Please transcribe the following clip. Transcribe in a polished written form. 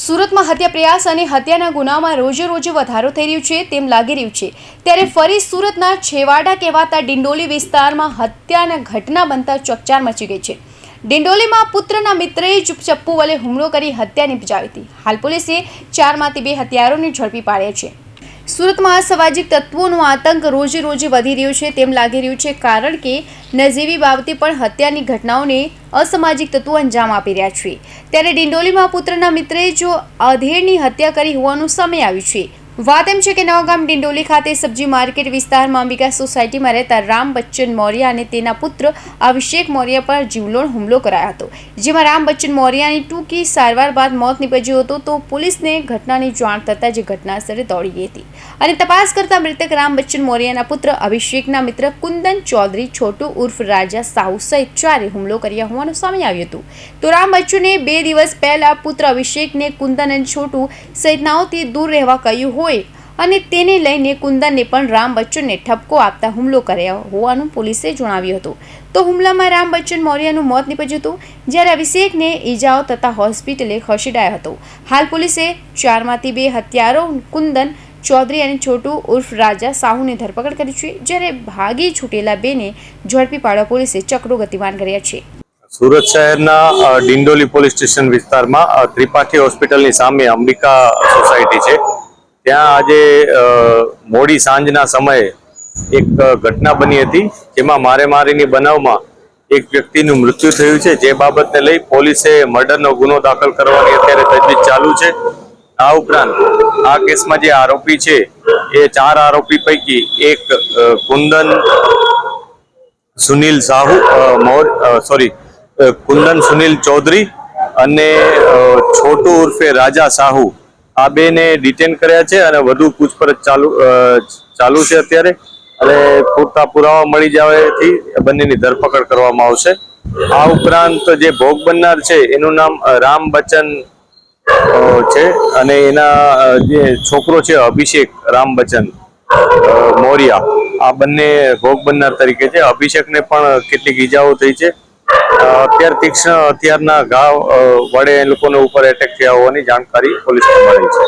સુરતમાં હત્યા પ્રયાસ અને હત્યાના ગુનામાં રોજે રોજે વધારો થઈ રહ્યો છે તેમ લાગી રહ્યું છે ત્યારે ફરી સુરતના છેવાડા કહેવાતા ડિંડોલી વિસ્તારમાં હત્યાના ઘટના બનતા ચકચાર મચી ગઈ છે। ડિંડોલીમાં પુત્રના મિત્રએ જ ચપ્પુ વડે હુમલો કરી હત્યા નિપજાવી હતી। હાલ પોલીસે 4માંથી 2 હત્યારોને ઝડપી પાડ્યા છે। સુરતમાં અસામાજિક તત્વોનો આતંક રોજે રોજે વધી રહ્યો છે તેમ લાગી રહ્યું છે કારણ કે નજીવી બાબતે પણ હત્યાની ઘટનાઓને અસામાજિક તત્વો અંજામ આપી રહ્યા છે। ત્યારે ડિંડોલીમાં પુત્રના મિત્રએ જો આધેડની હત્યા કરી હોવાનું સામે આવ્યું છે। વાત એમ છે કે નવાગામ ડિંડોલી ખાતે સબ્જી માર્કેટ વિસ્તારમાં અંબિકા સોસાયટીમાં રહેતા રામ બચ્ચન મૌર્ય અને તેના પુત્ર અભિષેક મૌર્ય પર જીવલેણ હુમલો કરાયો હતો, જેમાં રામ બચ્ચન મૌર્યની ટૂંકી સારવાર બાદ મોત નીપજ્યું હતું। તો પોલીસને ઘટનાની જાણ થતાં જે ઘટનાસ્થળે દોડી ગઈ હતી અને તપાસ કરતા મૃતક રામ બચ્ચન મૌર્યના પુત્ર અભિષેકના મિત્ર કુંદન ચૌધરી છોટુ ઉર્ફ રાજા સાહુ સહિત 4 હુમલો કર્યા હોવાનું સામે આવ્યું હતું। તો રામ બચ્ચને 2 દિવસ પહેલા પુત્ર અભિષેકને કુંદન અને છોટુ સહિત નાઓથી દૂર રહેવા કહ્યું હોય અને તેને લઈને કુંદનને પણ રામ બચ્ચનને ઠપકો આપતા હુમલો કર્યો હોવાનું પોલીસે જણાવ્યું હતું। તો હુમલામાં રામ બચ્ચન મૌર્યનું મોત નીપજ્યું હતું, જ્યારે અભિષેકને ઈજાઓ થતાં હોસ્પિટલે ખસેડાયો હતો। હાલ પોલીસે 4માંથી 2 હત્યારો કુંદન ચૌધરી અને છોટુ ઉર્ફ રાજા સાહુની ધરપકડ કરી છે, જ્યારે ભાગી છૂટેલા 2ને ઝડપી પાડવા પોલીસે ચક્રો ગતિમાન કર્યા છે। સુરત શહેરના ડિંડોલી પોલીસ સ્ટેશન વિસ્તારમાં ત્રિપાઠી હોસ્પિટલની સામે અંબિકા સોસાયટી છે, ત્યાં આજે મોડી સાંજના સમયે એક ઘટના બની હતી, જેમાં મારેમારીની બનાવમાં એક વ્યક્તિનું મૃત્યુ થયું છે। જે બાબતને લઈ પોલીસે મર્ડરનો ગુનો દાખલ કરવાની અત્યારે તજવીજ ચાલુ છે। આ ઉપરાંત આ કેસમાં જે આરોપી છે એ 4 આરોપી પૈકી એક કુંદન સુનિલ સાહુ કુંદન સુનિલ ચૌધરી અને છોટુ ઉર્ફે રાજા સાહુ, આ 2ને ડિટેન કર્યા છે અને વધુ પૂછપરછ ચાલુ છે અત્યારે, અને પૂરતા પુરાવા મળી જવાથી બંનેની ધરપકડ કરવામાં આવશે। આ ઉપરાંત જે ભોગ બનનાર છે એનું નામ રામ બચ્ચન છે અને એના જે છોકરો છે અભિષેક રામ બચ્ચન મૌર્ય, આ બંને ભોગ બનનાર તરીકે છે। અભિષેકને પણ કેટલીક ઈજાઓ થઈ છે। અત્યારે તીક્ષ્ણ હથિયારના ઘા વડે એ લોકોને ઉપર એટેક થયા હોવાની જાણકારી પોલીસને મળી છે।